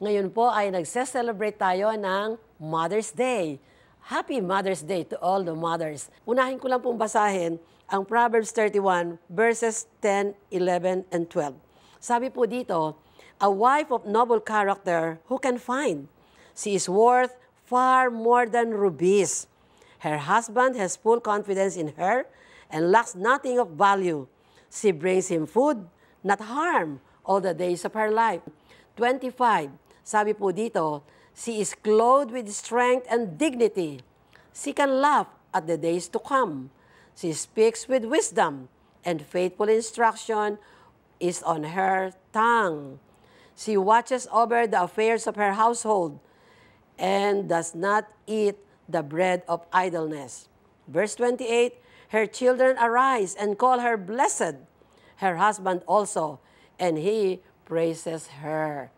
Ngayon po ay nagse-celebrate tayo ng Mother's Day. Happy Mother's Day to all the mothers. Unahin ko lang pong basahin ang Proverbs 31 verses 10, 11, and 12. Sabi po dito, a wife of noble character who can find? She is worth far more than rubies. Her husband has full confidence in her and lacks nothing of value. She brings him food, not harm, all the days of her life. 25, sabi po dito, she is clothed with strength and dignity. She can laugh at the days to come. She speaks with wisdom, and faithful instruction is on her tongue. She watches over the affairs of her household and does not eat the bread of idleness. Verse 28, her children arise and call her blessed, her husband also, and he praises her.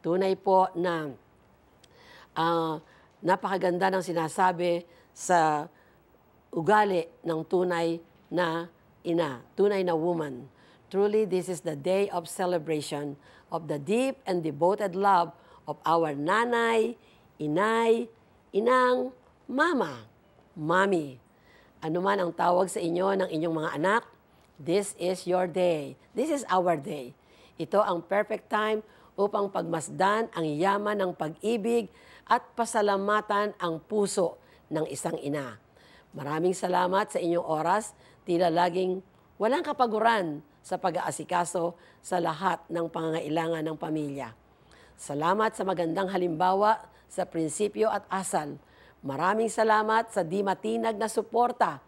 Tunay po na napakaganda ng sinasabi sa ugali ng tunay na ina, tunay na woman. Truly, this is the day of celebration of the deep and devoted love of our nanay, inay, inang, mama, mami. Ano man ang tawag sa inyo ng inyong mga anak, this is your day. This is our day. Ito ang perfect time upang pagmasdan ang yaman ng pag-ibig at pasalamatan ang puso ng isang ina. Maraming salamat sa inyong oras, tila laging walang kapaguran sa pag-aasikaso sa lahat ng pangangailangan ng pamilya. Salamat sa magandang halimbawa sa prinsipyo at asal. Maraming salamat sa di matinag na suporta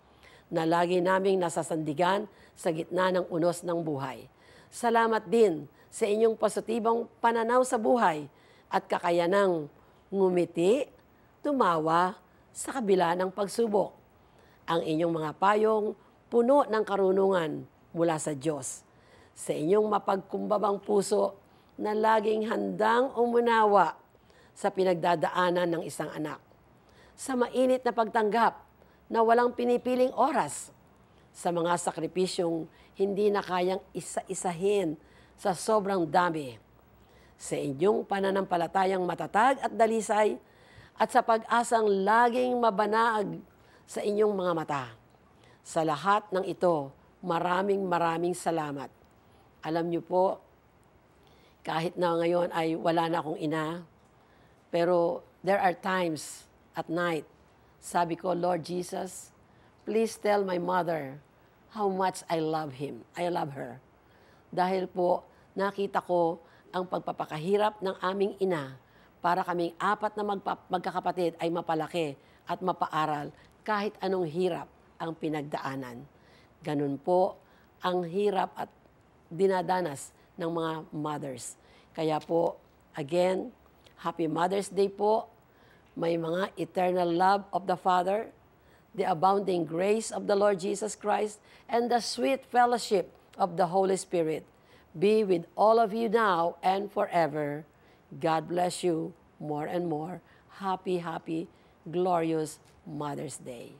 na lagi naming nasasandigan sa gitna ng unos ng buhay. Salamat din sa inyong positibong pananaw sa buhay at kakayanang ngumiti, tumawa sa kabila ng pagsubok. Ang inyong mga payong puno ng karunungan mula sa Diyos. Sa inyong mapagkumbabang puso na laging handang umunawa sa pinagdadaanan ng isang anak. Sa mainit na pagtanggap na walang pinipiling oras. Sa mga sakripisyong hindi na kayang isa-isahin sa sobrang dami. Sa inyong pananampalatayang matatag at dalisay at sa pag-asang laging mabanag sa inyong mga mata. Sa lahat ng ito, maraming salamat. Alam niyo po, kahit na ngayon ay wala na akong ina, pero there are times at night, sabi ko, Lord Jesus, please tell my mother how much I love her. Dahil po, nakita ko ang pagpapakahirap ng aming ina para kaming apat na magkakapatid ay mapalaki at mapaaral kahit anong hirap ang pinagdaanan. Ganun po ang hirap at dinadanas ng mga mothers. Kaya po, again, Happy Mother's Day po. May mga eternal love of the Father, the abounding grace of the Lord Jesus Christ, and the sweet fellowship of the Holy Spirit be with all of you now and forever. God bless you more and more. Happy, glorious Mother's Day.